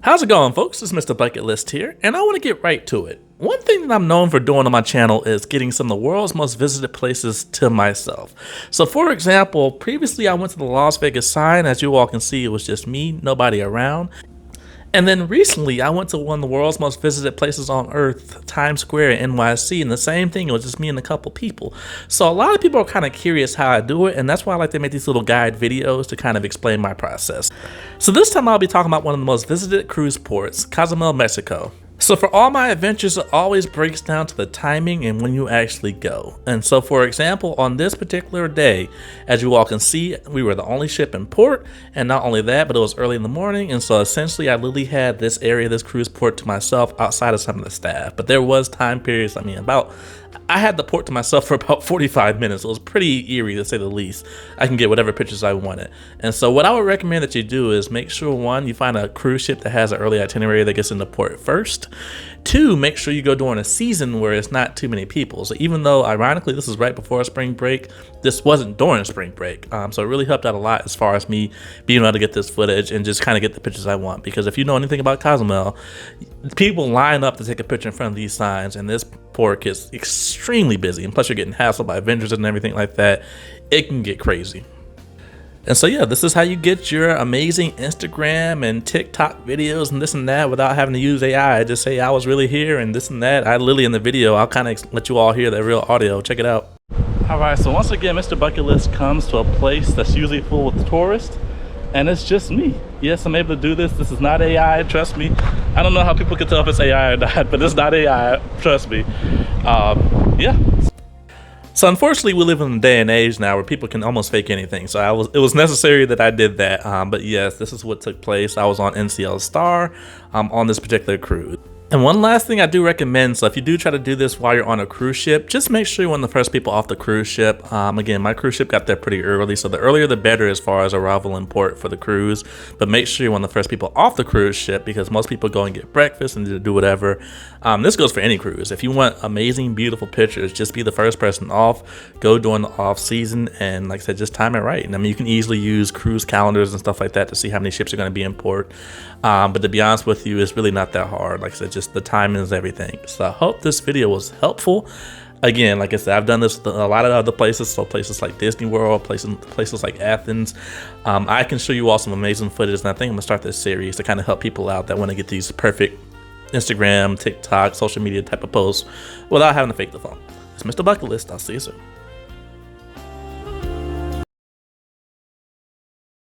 How's it going, folks? It's Mr. Bucket List here, and I want to get right to it. One thing that I'm known for doing on my channel is getting some of the world's most visited places to myself. So for example, previously I went to the Las Vegas sign. As you all can see, it was just me, nobody around. And then recently, I went to one of the world's most visited places on earth, Times Square in NYC, and the same thing, it was just me and a couple people. So a lot of people are kind of curious how I do it, and that's why I like to make these little guide videos to kind of explain my process. So this time I'll be talking about one of the most visited cruise ports, Cozumel, Mexico. So for all my adventures, it always breaks down to the timing and when you actually go. And so for example, on this particular day, as you all can see, we were the only ship in port, and not only that, but it was early in the morning, and so essentially I literally had this area, this cruise port to myself outside of some of the staff. But there was time periods, I had the port to myself for about 45 minutes. It was pretty eerie, to say the least. I can get whatever pictures I wanted. And so what I would recommend that you do is make sure, one, you find a cruise ship that has an early itinerary that gets into port first. Two, make sure you go during a season where it's not too many people. So even though, ironically, this is right before spring break, this wasn't during spring break. So it really helped out a lot as far as me being able to get this footage and just kind of get the pictures I want. Because if you know anything about Cozumel, people line up to take a picture in front of these signs, and this port gets extremely busy. And plus you're getting hassled by vendors and everything like that. It can get crazy. And so yeah, this is how you get your amazing Instagram and TikTok videos and this and that without having to use AI. Just say I was really here and this and that. I literally in the video, I'll kind of let you all hear the real audio. Check it out. All right, so once again, Mr. Bucket List comes to a place that's usually full with tourists, and it's just me. Yes, I'm able to do this. This is not AI, trust me. I don't know how people can tell if it's AI or not, but it's not AI, trust me. Yeah. So unfortunately, we live in a day and age now where people can almost fake anything. So it was necessary that I did that. But yes, this is what took place. I was on NCL Star on this particular cruise. And one last thing I do recommend, so if you do try to do this while you're on a cruise ship, just make sure you're one of the first people off the cruise ship. Again, my cruise ship got there pretty early, so the earlier the better as far as arrival in port for the cruise. But make sure you're one of the first people off the cruise ship, because most people go and get breakfast and do whatever. This goes for any cruise. If you want amazing, beautiful pictures, just be the first person off. Go during the off season, and like I said, just time it right. And I mean, you can easily use cruise calendars and stuff like that to see how many ships are going to be in port. But to be honest with you, it's really not that hard. Like I said, just the timing is everything. So I hope this video was helpful. Again, like I said, I've done this with a lot of other places, so places like Disney World, places like Athens. I can show you all some amazing footage, and I think I'm gonna start this series to kind of help people out that want to get these perfect Instagram, TikTok, social media type of posts without having to fake the phone. It's Mr. Bucket List. I'll see you soon.